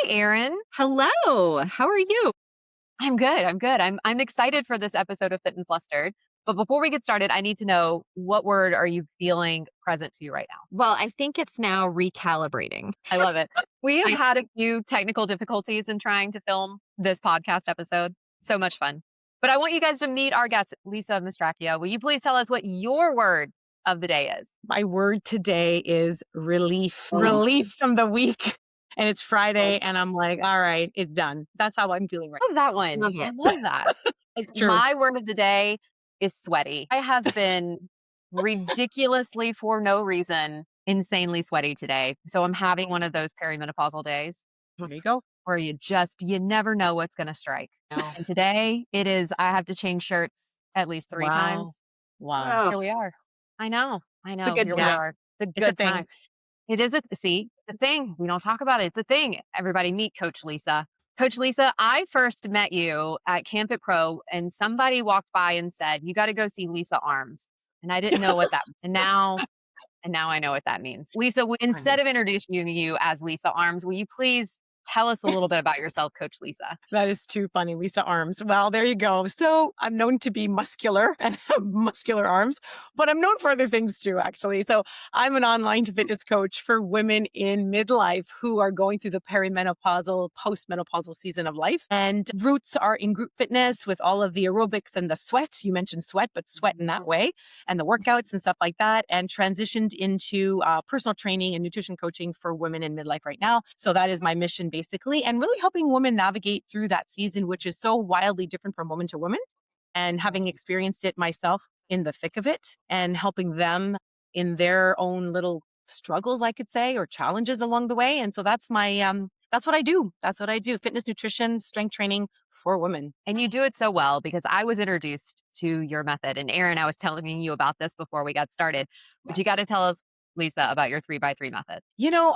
Hi, Erin. Hello, how are you? I'm good. I'm excited for this episode of Fit and Flustered. But before we get started, I need to know what word are you feeling present to you right now? Well, I think it's now recalibrating. I love it. We have I had a few technical difficulties in trying to film this podcast episode. So much fun. But I want you guys to meet our guest, Lisa Mastracchio. Will you please tell us what your word of the day is? My word today is relief. Relief from the week. And it's Friday, and I'm like, all right, it's done. That's how I'm feeling right Love that one. love I it. love that. now. True. My word of the day is sweaty. I have been ridiculously, for no reason, insanely sweaty today. So I'm having one of those perimenopausal days There you go. where you never know what's going to strike. No. And today I have to change shirts at least three Wow. times. Wow. Oh, Here we are. I It's a know. good Here we time. are. It's a It's a good thing. time. It is it's a thing. We don't talk about it. It's a thing. Everybody meet Coach Lisa. Coach Lisa, I first met you at Camp It Pro and somebody walked by and said, "You got to go see Lisa Arms." And I didn't know what that and now I know what that means. Lisa, instead Funny. of introducing you as Lisa Arms, will you please tell us a little bit about yourself, Coach Lisa? That is too funny, Lisa Arms. Well, there you go. So I'm known to be muscular and have muscular arms, but I'm known for other things too, actually. So I'm an online fitness coach for women in midlife who are going through the perimenopausal, postmenopausal season of life. And roots are in group fitness with all of the aerobics and the sweat. You mentioned sweat, but sweat in that way, and the workouts and stuff like that, and transitioned into personal training and nutrition coaching for women in midlife right now. So that is my mission basically, and really helping women navigate through that season, which is so wildly different from woman to woman. And having experienced it myself in the thick of it and helping them in their own little struggles, I could say, or challenges along the way. And so that's what I do. That's what I do. Fitness, nutrition, strength training for women. And you do it so well because I was introduced to your method. And Erin, I was telling you about this before we got started. But you got to tell us, Lisa, about your 3x3 method.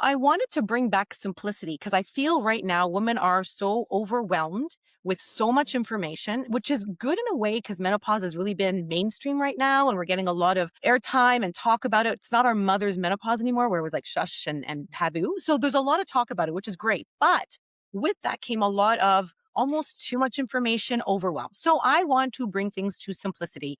I wanted to bring back simplicity because I feel right now women are so overwhelmed with so much information, which is good in a way because menopause has really been mainstream right now and we're getting a lot of airtime and talk about it. It's not our mother's menopause anymore where it was like shush and taboo. So there's a lot of talk about it, which is great. But with that came a lot of almost too much information, overwhelm. So I want to bring things to simplicity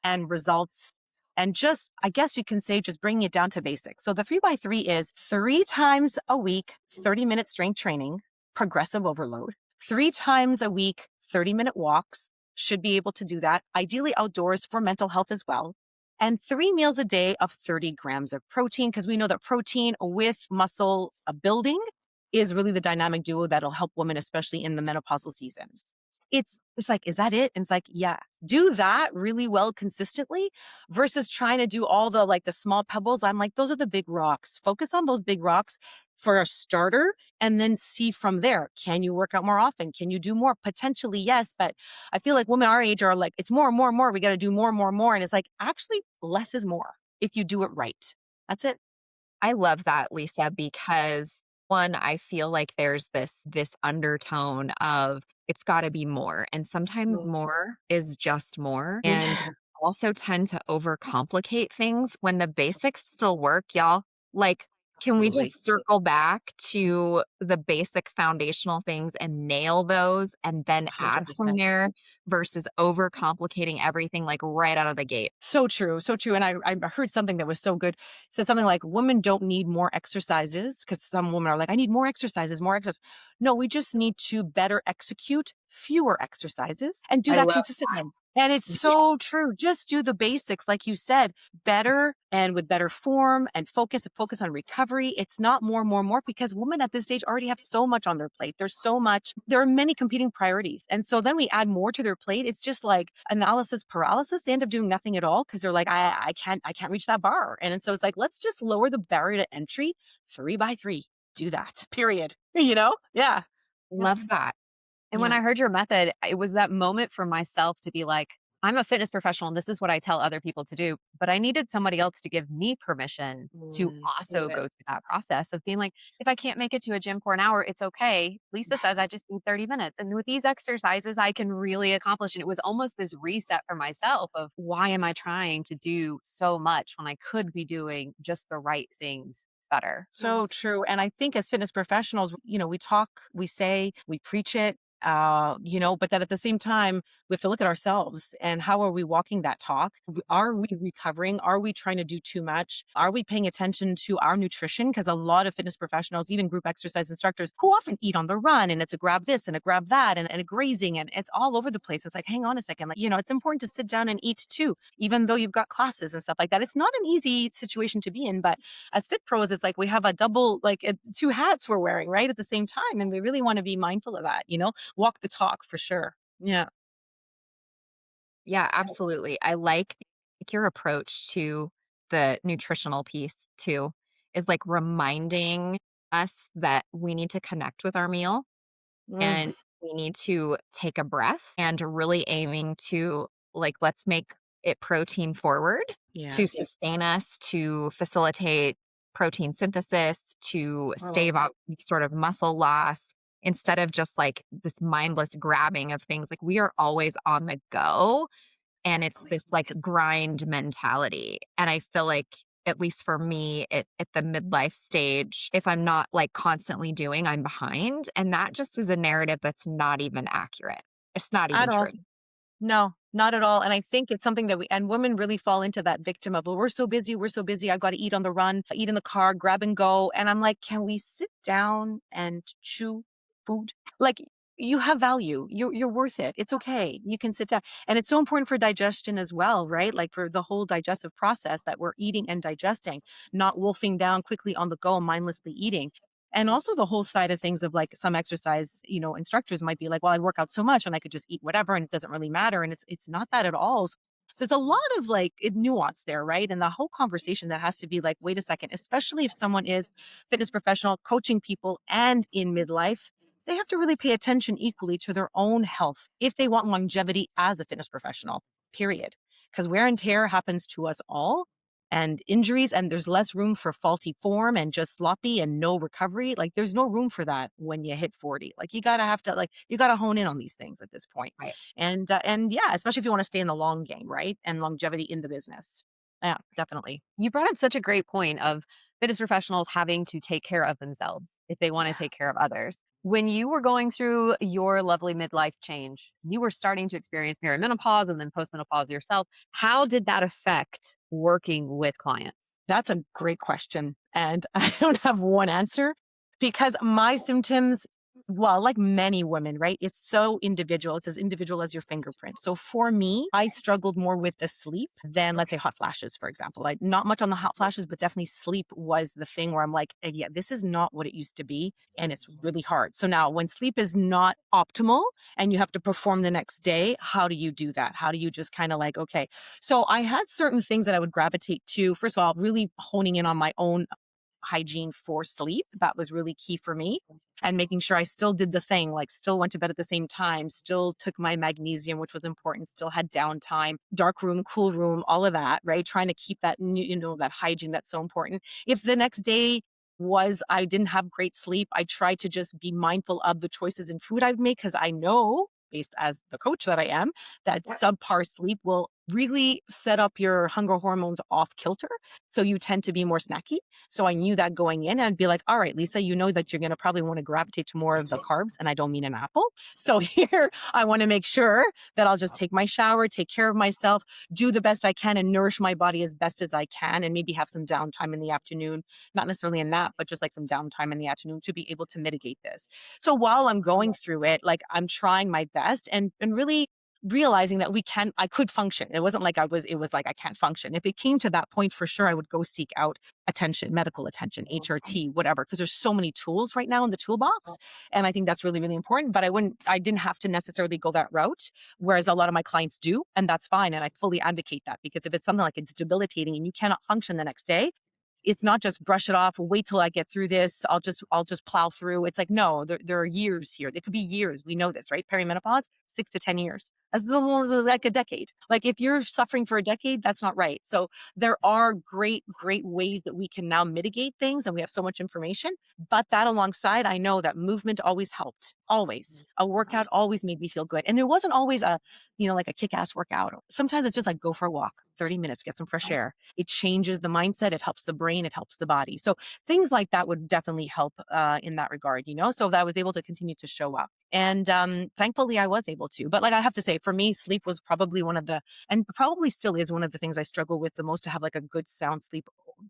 and results and just, I guess you can say, just bringing it down to basics. So the 3x3 is 3 times a week, 30-minute strength training, progressive overload, 3 times a week, 30-minute walks, should be able to do that, ideally outdoors for mental health as well. And 3 meals a day of 30 grams of protein, because we know that protein with muscle building is really the dynamic duo that'll help women, especially in the menopausal seasons. It's like, is that it? And it's like, yeah, do that really well consistently versus trying to do all the small pebbles. I'm like, those are the big rocks. Focus on those big rocks for a starter and then see from there. Can you work out more often? Can you do more? Potentially, yes. But I feel like women our age are like, it's more and more and more. We got to do more and more and more. And it's like, actually, less is more if you do it right. That's it. I love that, Lisa, because one, I feel like there's this undertone of it's got to be more, and sometimes Mm. more is just more. And Yeah. we also tend to overcomplicate things when the basics still work, y'all. Like, can we Absolutely. just circle back to the basic foundational things and nail those and then add from 100%. there versus overcomplicating everything like right out of the gate? So true. So true. And I heard something that was so good. It said something like women don't need more exercises because some women are like, I need more exercises, more exercise. No, we just need to better execute fewer exercises and do I that love consistently. And it's that. so true. Just do the basics, like you said, better and with better form and focus on recovery. It's not more, more, more because women at this stage already have so much on their plate. There's so much, there are many competing priorities. And so then we add more to their plate. It's just like analysis paralysis. They end up doing nothing at all because they're like, I can't reach that bar. And so it's like, let's just lower the barrier to entry 3x3. Do that, period. Yeah. Yeah. Love that. And when Yeah. I heard your method, it was that moment for myself to be like, I'm a fitness professional and this is what I tell other people to do. But I needed somebody else to give me permission to Love also it. go through that process of being like, if I can't make it to a gym for an hour, it's okay. Lisa says Yes. I just need 30 minutes. And with these exercises, I can really accomplish. And it was almost this reset for myself of why am I trying to do so much when I could be doing just the right things better. So true. And I think as fitness professionals, we talk, we say, we preach it, but that at the same time, we have to look at ourselves and how are we walking that talk? Are we recovering? Are we trying to do too much? Are we paying attention to our nutrition? Because a lot of fitness professionals, even group exercise instructors, who often eat on the run and it's a grab this and a grab that and a grazing and it's all over the place. It's like, hang on a second. Like, it's important to sit down and eat too, even though you've got classes and stuff like that. It's not an easy situation to be in, but as fit pros, it's like we have a double, like two hats we're wearing, right? At the same time. And we really want to be mindful of that, walk the talk for sure. Yeah. Yeah, absolutely. I like your approach to the nutritional piece too, is like reminding us that we need to connect with our meal Mm, and we need to take a breath and really aiming to like, let's make it protein forward to yes. sustain us, to facilitate protein synthesis, to Oh, stave off sort of muscle loss instead of just like this mindless grabbing of things. Like we are always on the go and it's this like grind mentality. And I feel like, at least for me at the midlife stage, if I'm not like constantly doing, I'm behind. And that just is a narrative that's not even accurate. It's not at even all. true. No, not at all. And I think it's something that and women really fall into that victim of, well, we're so busy. We're so busy. I've got to eat on the run, eat in the car, grab and go. And I'm like, can we sit down and chew food? Like, you have value. You're worth it. It's okay. You can sit down. And it's so important for digestion as well, right? Like for the whole digestive process that we're eating and digesting, not wolfing down quickly on the go, mindlessly eating. And also the whole side of things of like some exercise, instructors might be like, well, I work out so much and I could just eat whatever and it doesn't really matter. And it's not that at all. So there's a lot of like nuance there, right? And the whole conversation that has to be like, wait a second, especially if someone is fitness professional, coaching people and in midlife, they have to really pay attention equally to their own health if they want longevity as a fitness professional, period. Because wear and tear happens to us all and injuries, and there's less room for faulty form and just sloppy and no recovery. Like there's no room for that when you hit 40. Like you gotta hone in on these things at this point. Right. And yeah, especially if you want to stay in the long game, right? And longevity in the business. Yeah, definitely. You brought up such a great point of fitness professionals having to take care of themselves if they want to Yeah. take care of others. When you were going through your lovely midlife change, you were starting to experience perimenopause and then postmenopause yourself. How did that affect working with clients? That's a great question. And I don't have one answer because my symptoms, well, like many women, right? It's so individual. It's as individual as your fingerprint. So for me, I struggled more with the sleep than, let's say, hot flashes, for example. Like not much on the hot flashes, but definitely sleep was the thing where I'm like, yeah, this is not what it used to be. And it's really hard. So now when sleep is not optimal and you have to perform the next day, how do you do that? How do you just kind of like, okay, so I had certain things that I would gravitate to. First of all, really honing in on my own hygiene for sleep. That was really key for me. And making sure I still did the thing, like still went to bed at the same time, still took my magnesium, which was important, still had downtime, dark room, cool room, all of that, right? Trying to keep that, that hygiene that's so important. If the next day was I didn't have great sleep, I tried to just be mindful of the choices in food I would make because I know, based as the coach that I am, that subpar sleep will really set up your hunger hormones off kilter. So you tend to be more snacky. So I knew that going in, and I'd be like, all right, Lisa, you know that you're going to probably want to gravitate to more of the carbs. And I don't mean an apple. So here I want to make sure that I'll just take my shower, take care of myself, do the best I can and nourish my body as best as I can. And maybe have some downtime in the afternoon, not necessarily a nap, but just like some downtime in the afternoon to be able to mitigate this. So while I'm going through it, like I'm trying my best and really realizing that I could function. It wasn't like it was like I can't function. If it came to that point, for sure, I would go seek out attention, medical attention, HRT, whatever, because there's so many tools right now in the toolbox. And I think that's really, really important. But I didn't have to necessarily go that route, whereas a lot of my clients do. And that's fine. And I fully advocate that because if it's something like it's debilitating and you cannot function the next day, it's not just brush it off, wait till I get through this. I'll just plow through. It's like, no, there are years here. It could be years. We know this, right? Perimenopause, 6 to 10 years. That's like a decade. Like if you're suffering for a decade, that's not right. So there are great, great ways that we can now mitigate things. And we have so much information, but that alongside, I know that movement always helped. Always. A workout always made me feel good. And it wasn't always a, like a kick-ass workout. Sometimes it's just like go for a walk, 30 minutes, get some fresh air. It changes the mindset, it helps the brain, it helps the body. So things like that would definitely help in that regard. So that I was able to continue to show up. And thankfully I was able to. But like I have to say, for me, sleep was probably and probably still is one of the things I struggle with the most, to have like a good sound sleep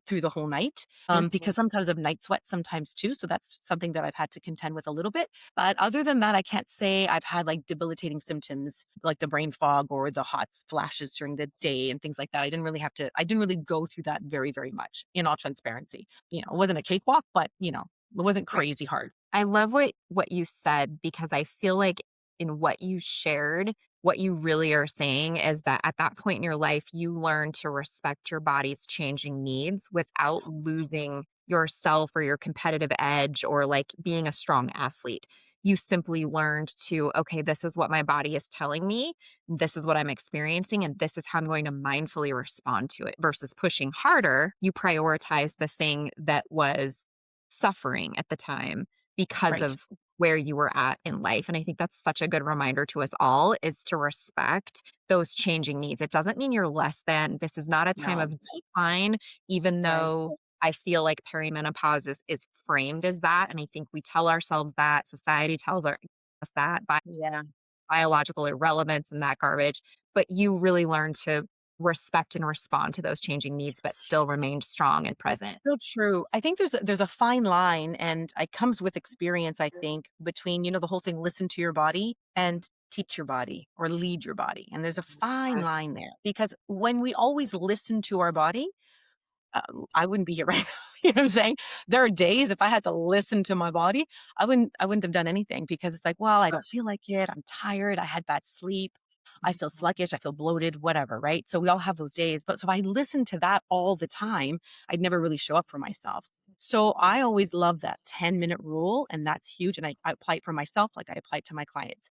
through the whole night. Because sometimes of night sweats sometimes too. So that's something that I've had to contend with a little bit. But other than that, I can't say I've had like debilitating symptoms like the brain fog or the hot flashes during the day and things like that. I didn't really go through that very, very much, in all transparency. It wasn't a cakewalk, but it wasn't Right. crazy hard. I love what you said, because I feel like in what you shared, what you really are saying is that at that point in your life, you learn to respect your body's changing needs without losing yourself or your competitive edge or like being a strong athlete. You simply learned to, okay, this is what my body is telling me. This is what I'm experiencing. And this is how I'm going to mindfully respond to it versus pushing harder. You prioritize the thing that was suffering at the time because Right. of where you were at in life. And I think that's such a good reminder to us all, is to respect those changing needs. It doesn't mean you're less than. This is not a time No. of decline, even Right. though I feel like perimenopause is framed as that. And I think we tell ourselves that, society tells us that, by Yeah. biological irrelevance and that garbage. But you really learn to respect and respond to those changing needs, but still remain strong and That's present. so true. I think there's a fine line, and it comes with experience, I think, between, the whole thing, listen to your body and teach your body or lead your body. And there's a fine line there, because when we always listen to our body, uh, I wouldn't be here right now. You know what I'm saying? There are days if I had to listen to my body, I wouldn't have done anything, because it's like, well, I don't feel like it. I'm tired. I had bad sleep. I feel sluggish. I feel bloated, whatever. Right. So we all have those days. But so if I listen to that all the time, I'd never really show up for myself. So I always love that 10-minute rule. And that's huge. And I apply it for myself, like I apply it to my clients.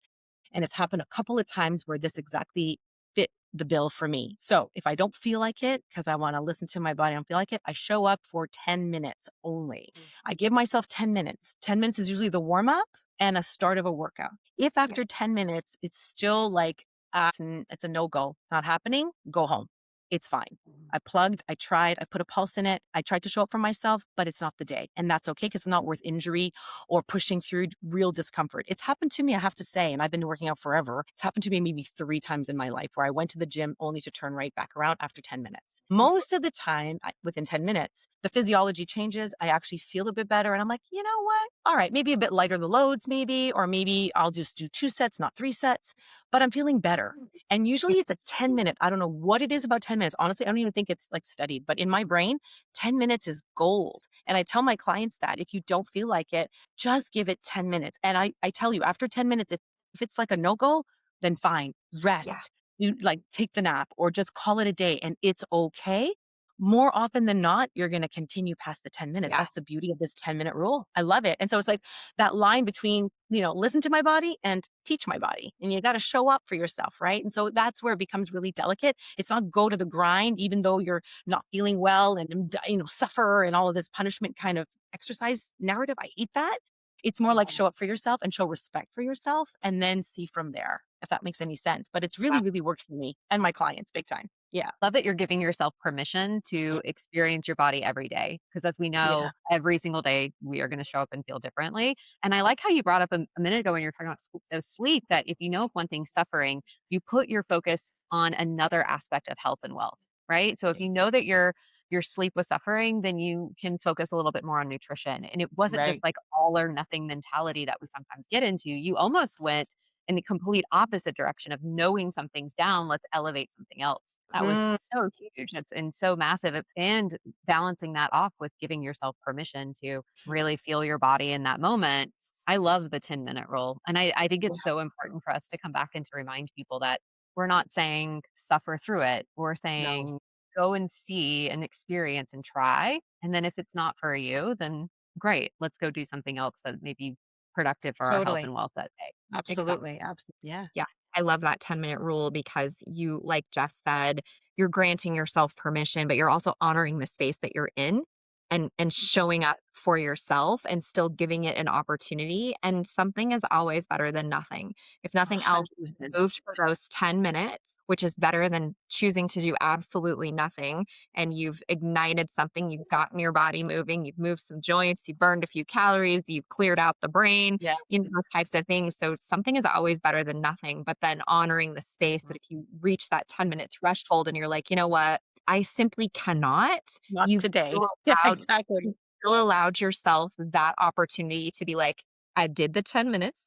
And it's happened a couple of times where this exactly fit the bill for me. So if I don't feel like it, because I want to listen to my body, I don't feel like it, I show up for 10 minutes only. I give myself 10 minutes. 10 minutes is usually the warm up and a start of a workout. If after 10 minutes, it's still like, it's a no go, it's not happening, go home. It's fine. I plugged, I tried, I put a pulse in it. I tried to show up for myself, but it's not the day. And that's okay, because it's not worth injury or pushing through real discomfort. It's happened to me, I have to say, and I've been working out forever. It's happened to me maybe 3 times in my life, where I went to the gym only to turn right back around after 10 minutes. Most of the time, within 10 minutes, the physiology changes. I actually feel a bit better. And I'm like, you know what? All right, maybe a bit lighter the loads, maybe, or maybe I'll just do 2 sets, not 3 sets, but I'm feeling better. And usually it's a 10-minute. I don't know what it is about 10 minutes. Honestly, I don't even think it's like studied, but in my brain, 10 minutes is gold. And I tell my clients that if you don't feel like it, just give it 10 minutes. And I tell you, after 10 minutes, if it's like a no-go, then fine, Yeah. rest. You like take the nap or just call it a day, and it's okay. More often than not, you're going to continue past the 10 minutes. Yeah. That's the beauty of this 10-minute rule. I love it. And so it's like that line between, listen to my body and teach my body. And you got to show up for yourself, right? And so that's where it becomes really delicate. It's not go to the grind, even though you're not feeling well and, suffer and all of this punishment kind of exercise narrative. I hate that. It's more like show up for yourself and show respect for yourself, and then see from there, if that makes any sense. But it's really, really worked for me and my clients big time. Yeah. Love that you're giving yourself permission to experience your body every day. Because as we Yeah. know, every single day we are going to show up and feel differently. And I like how you brought up a minute ago when you're talking about sleep, that if you know if one thing's suffering, you put your focus on another aspect of health and wealth, right? So if you know that your sleep was suffering, then you can focus a little bit more on nutrition. And it wasn't just Right. like all or nothing mentality that we sometimes get into. You almost went in the complete opposite direction of knowing something's down, let's elevate something else. That was Mm, so huge. It's and so massive. And balancing that off with giving yourself permission to really feel your body in that moment. I love the 10-minute rule. And I think it's so important for us to come back and to remind people that we're not saying suffer through it. We're no, saying go and see and experience and try. And then if it's not for you, then great. Let's go do something else that may be productive for our health totally. and wealth that day. Exactly. Absolutely. Absolutely. Yeah. Yeah. I love that 10-minute rule, because you, like Jeff said, you're granting yourself permission, but you're also honoring the space that you're in. and showing up for yourself and still giving it an opportunity. And something is always better than nothing. If nothing else, you've 100%. moved for those 10 minutes, which is better than choosing to do absolutely nothing. And you've ignited something, you've gotten your body moving, you've moved some joints, you've burned a few calories, you've cleared out the brain, Yes. you know, those types of things. So something is always better than nothing. But then honoring the space that if you reach that 10-minute threshold and you're like, you know what, I simply cannot, Not you've today. still Yeah, allowed exactly. you still allowed yourself that opportunity to be like, I did the 10 minutes.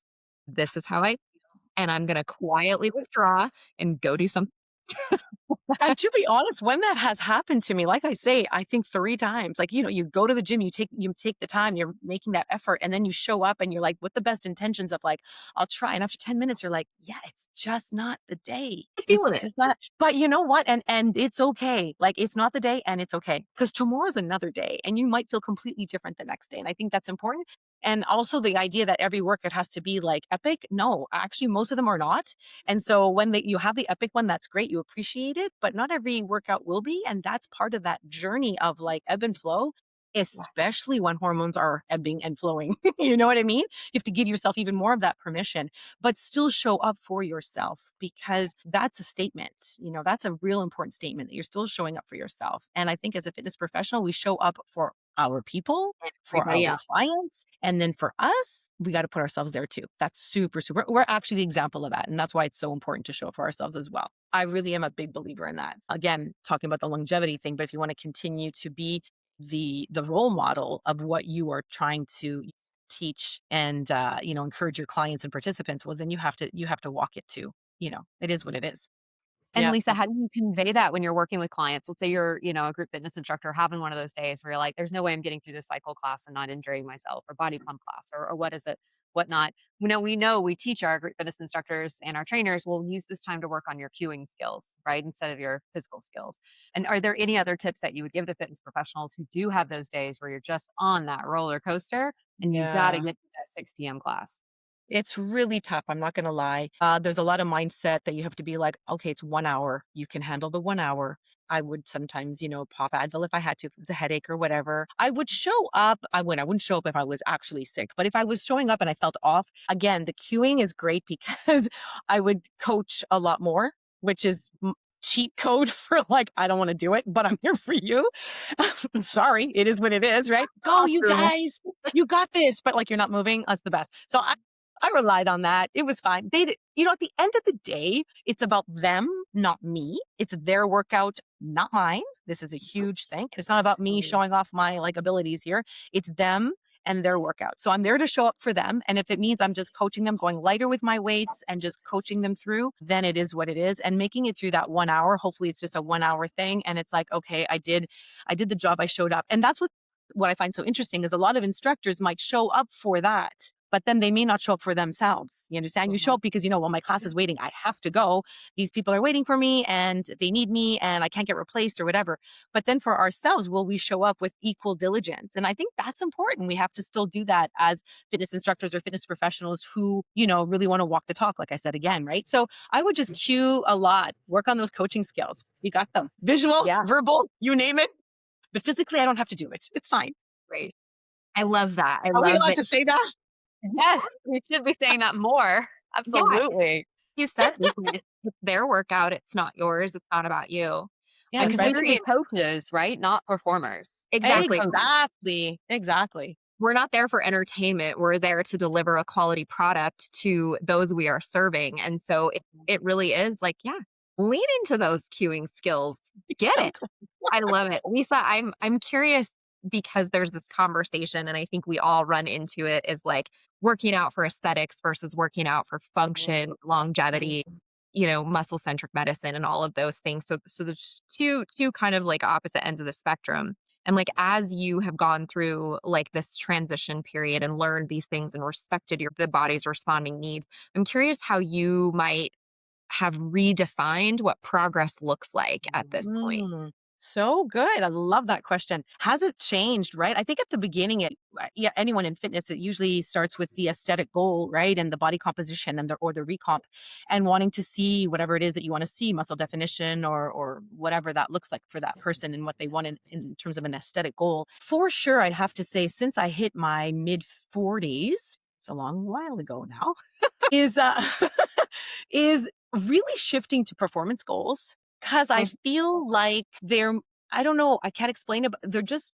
This is how I feel. And I'm gonna quietly withdraw and go do something. And to be honest, when that has happened to me, like I say, I think 3 times, like, you go to the gym, you take the time, you're making that effort, and then you show up and you're like, with the best intentions of like, I'll try. And after 10 minutes, you're like, yeah, it's just not the day. Feeling It's it. just not. But you know what? And it's okay. Like it's not the day and it's okay. Because tomorrow's another day and you might feel completely different the next day. And I think that's important. And also the idea that every workout has to be like epic. No, actually, most of them are not. And so when you have the epic one, that's great. You appreciate it, but not every workout will be. And that's part of that journey of like ebb and flow, Yeah. especially when hormones are ebbing and flowing. You know what I mean? You have to give yourself even more of that permission, but still show up for yourself because that's a statement. That's a real important statement that you're still showing up for yourself. And I think as a fitness professional, we show up for our people, for Everybody our else. clients. And then for us, we got to put ourselves there too. That's super, super. We're actually the example of that. And that's why it's so important to show up for ourselves as well. I really am a big believer in that. Again, talking about the longevity thing, but if you want to continue to be the role model of what you are trying to teach and encourage your clients and participants, well then you have to walk it too. It is what it is. And Yeah, Lisa, how do absolutely. you convey that when you're working with clients? Let's say you're, a group fitness instructor having one of those days where you're like, there's no way I'm getting through this cycle class and not injuring myself or body pump class or what is it, whatnot. We teach our group fitness instructors and our trainers will use this time to work on your cueing skills, right? Instead of your physical skills. And are there any other tips that you would give to fitness professionals who do have those days where you're just on that roller coaster and you got to Yeah. get to that 6 p.m. class? It's really tough. I'm not going to lie. There's a lot of mindset that you have to be like, okay, it's 1 hour. You can handle the 1 hour. I would sometimes, pop Advil if I had to, if it was a headache or whatever. I would show up. I wouldn't show up if I was actually sick. But if I was showing up and I felt off, again, the cueing is great because I would coach a lot more, which is cheat code for like, I don't want to do it, but I'm here for you. I'm sorry. It is what it is, right? Go, you Awesome. guys. You got this. But like, you're not moving. That's the best. So I relied on that. It was fine. At the end of the day, it's about them, not me. It's their workout, not mine. This is a huge thing. It's not about me showing off my like abilities here. It's them and their workout. So I'm there to show up for them. And if it means I'm just coaching them, going lighter with my weights and just coaching them through, then it is what it is. And making it through that 1 hour, hopefully it's just a 1 hour thing. And it's like, okay, I did the job. I showed up. And that's what I find so interesting is a lot of instructors might show up for that, but then they may not show up for themselves. You understand? You show up because, well, my class is waiting. I have to go. These people are waiting for me and they need me and I can't get replaced or whatever. But then for ourselves, will we show up with equal diligence? And I think that's important. We have to still do that as fitness instructors or fitness professionals who, really want to walk the talk, like I said again, right? So I would just cue a lot, work on those coaching skills. We got them. Visual, Yeah. verbal, you name it. But physically, I don't have to do it. It's fine. Great. I love that. I Are we love allowed that. to say that? Yes, we should be saying that more. Yeah, Absolutely. you said this. It's their workout. It's not yours. It's not about you. Yeah, I'm because we can be curious. coaches, right? Not performers. Exactly. Exactly. Exactly. We're not there for entertainment. We're there to deliver a quality product to those we are serving. And so it really is like, yeah, lean into those cueing skills. Get it. Exactly. I love it. Lisa, I'm curious because there's this conversation and I think we all run into it is like working out for aesthetics versus working out for function, longevity, muscle centric medicine and all of those things. So there's two kind of like opposite ends of the spectrum. And like as you have gone through like this transition period and learned these things and respected the body's responding needs, I'm curious how you might have redefined what progress looks like at this point. Mm. So good. I love that question. Has it changed, right? I think at the beginning, yeah, anyone in fitness, it usually starts with the aesthetic goal, right? And the body composition and or the recomp and wanting to see whatever it is that you want to see, muscle definition or whatever that looks like for that person and what they want in terms of an aesthetic goal. For sure, I'd have to say, since I hit my mid 40s, it's a long while ago now, is is really shifting to performance goals because I feel like I don't know, I can't explain it, but there's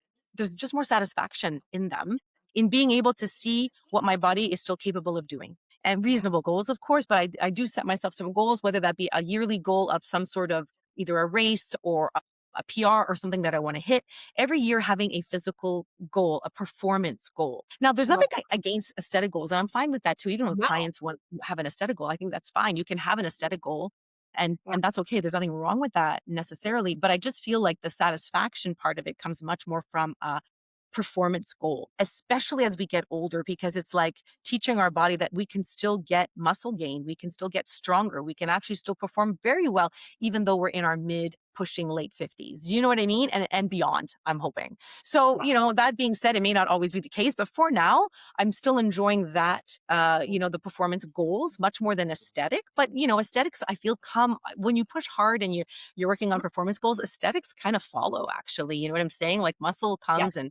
just more satisfaction in them, in being able to see what my body is still capable of doing. And reasonable goals, of course, but I do set myself some goals, whether that be a yearly goal of some sort of either a race or a PR or something that I want to hit. Every year having a physical goal, a performance goal. Now, there's nothing against aesthetic goals, and I'm fine with that too. Even when clients want have an aesthetic goal, I think that's fine. You can have an aesthetic goal, and that's okay. There's nothing wrong with that necessarily. But I just feel like the satisfaction part of it comes much more from a performance goal, especially as we get older, because it's like teaching our body that we can still get muscle gain, we can still get stronger, we can actually still perform very well, even though we're in our mid pushing late 50s. You know what I mean? And beyond, I'm hoping. So, that being said, it may not always be the case, but for now, I'm still enjoying that, the performance goals much more than aesthetic. But, aesthetics, I feel come when you push hard and you're working on performance goals, aesthetics kind of follow actually. You know what I'm saying? Like muscle comes and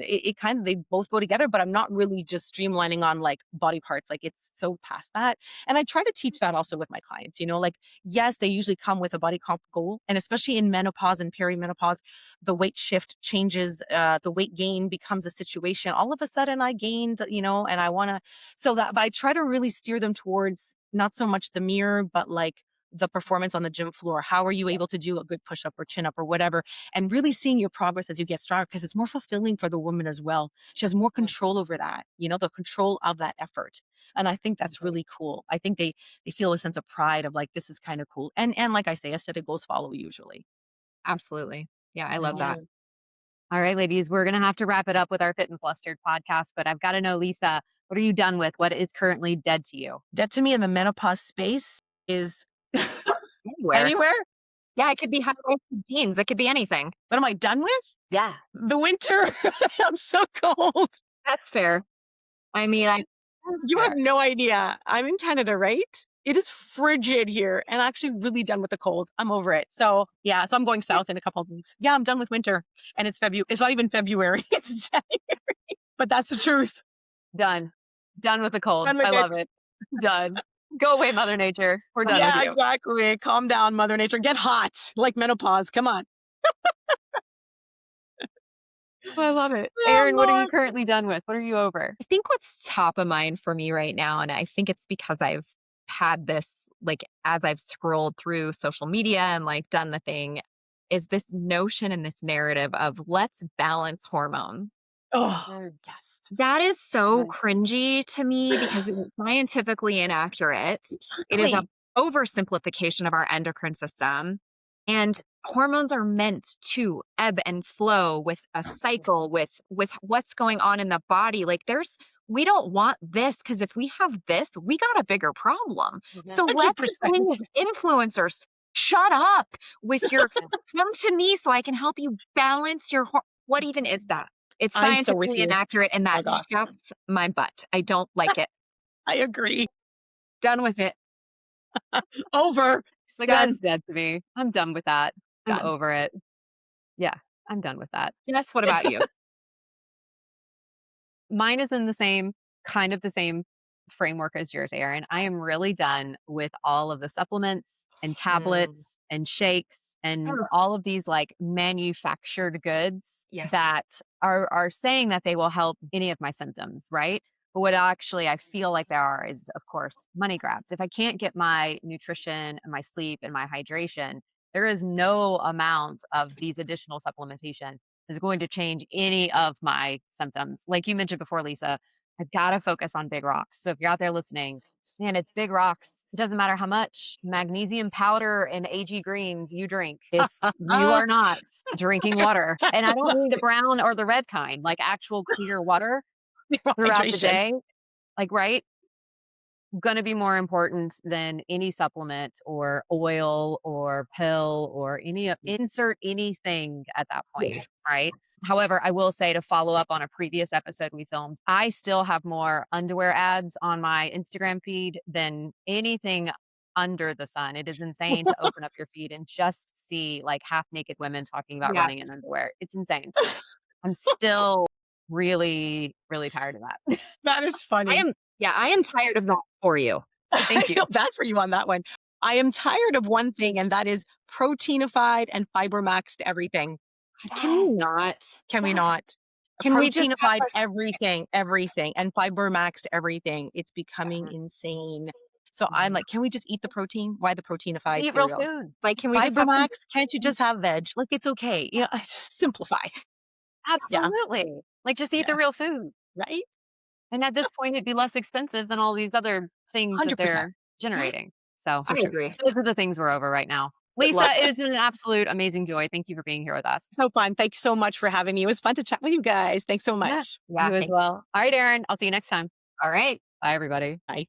it kind of, they both go together, but I'm not really just streamlining on like body parts. Like it's so past that. And I try to teach that also with my clients, like, yes, they usually come with a body comp goal. And especially in menopause and perimenopause, the weight shift changes, the weight gain becomes a situation. All of a sudden I gained, and I want to, but I try to really steer them towards not so much the mirror, but like the performance on the gym floor. How are you able to do a good push up or chin up or whatever? And really seeing your progress as you get stronger, because it's more fulfilling for the woman as well. She has more control over that, the control of that effort. And I think that's really cool. I think they feel a sense of pride of like, this is kind of cool. And like I say, aesthetic goals follow usually. Absolutely. Yeah, I love that. All right, ladies, we're going to have to wrap it up with our Fit and Flustered podcast, but I've got to know, Lisa, what are you done with? What is currently dead to you? Dead to me in the menopause space is Anywhere. anywhere. Yeah, it could be high-waisted jeans. It could be anything. What am I done with? Yeah. The winter. I'm so cold. That's fair. I mean, you have no idea. I'm in Canada, right? It is frigid here and actually really done with the cold. I'm over it. So yeah, so I'm going south in a couple of weeks. Yeah, I'm done with winter and it's February. It's not even February. It's January, but that's the truth. Done with the cold. I love it. Done. Go away, Mother Nature. We're done with you. Yeah, exactly. Calm down, Mother Nature. Get hot like menopause. Come on. I love it. Erin, what are you currently done with? What are you over? I think what's top of mind for me right now, and I think it's because I've had this, like, as I've scrolled through social media and like done the thing, is this notion and this narrative of let's balance hormones. Oh, yes. That is so cringy to me because it's scientifically inaccurate. It is an oversimplification of our endocrine system. And hormones are meant to ebb and flow with a cycle, with what's going on in the body. Like we don't want this because if we have this, we got a bigger problem. So let's please, influencers, shut up with your come to me so I can help you balance your what even is that? It's scientifically inaccurate and that chaps my butt. I don't like it. I agree. Done with it. Over. She's like, that's dead to me. I'm done with that. I'm over it. Yeah, I'm done with that. Yes, what about you? Mine is in the same framework as yours, Erin. I am really done with all of the supplements and tablets and shakes and all of these like manufactured goods that are saying that they will help any of my symptoms, right? But what actually I feel like there are is, of course, money grabs. If I can't get my nutrition and my sleep and my hydration, there is no amount of these additional supplementation is going to change any of my symptoms. Like you mentioned before, Lisa, I've got to focus on big rocks. So if you're out there listening, man, it's big rocks. It doesn't matter how much magnesium powder and AG greens you drink if you are not drinking water. And I don't mean the brown or the red kind, like actual clear water throughout the day. Like, right? going to be more important than any supplement or oil or pill or insert anything at that point, Yes. right? However, I will say, to follow up on a previous episode we filmed, I still have more underwear ads on my Instagram feed than anything under the sun. It is insane to open up your feed and just see like half naked women talking about Yeah. running in underwear. It's insane. I'm still really, really tired of that. That is I funny. am, yeah, I am tired of that for you. I Thank you. feel bad for you on that one. I am tired of one thing, and that is proteinified and fiber maxed everything. Can we not? Can we Yes. not? Can we just have Proteinified like, everything, and fiber maxed everything. It's becoming insane. So I'm like, can we just eat the protein? Why the Just proteinified eat real cereal? food. can we just Fiber have some? max? Can't you just have veg? Like, it's okay. You know, just simplify. Yeah. Absolutely. Like, just eat the Yeah. real food. Right? And at this point, it'd be less expensive than all these other things that 100%. they're generating. So So I true. agree. those are the things we're over right now. Good Lisa, luck. it has been an absolute amazing joy. Thank you for being here with us. So fun. Thanks so much for having me. It was fun to chat with you guys. Thanks so Yeah, much. Yeah. you as well. All right, Erin, I'll see you next time. All right. Bye, everybody. Bye.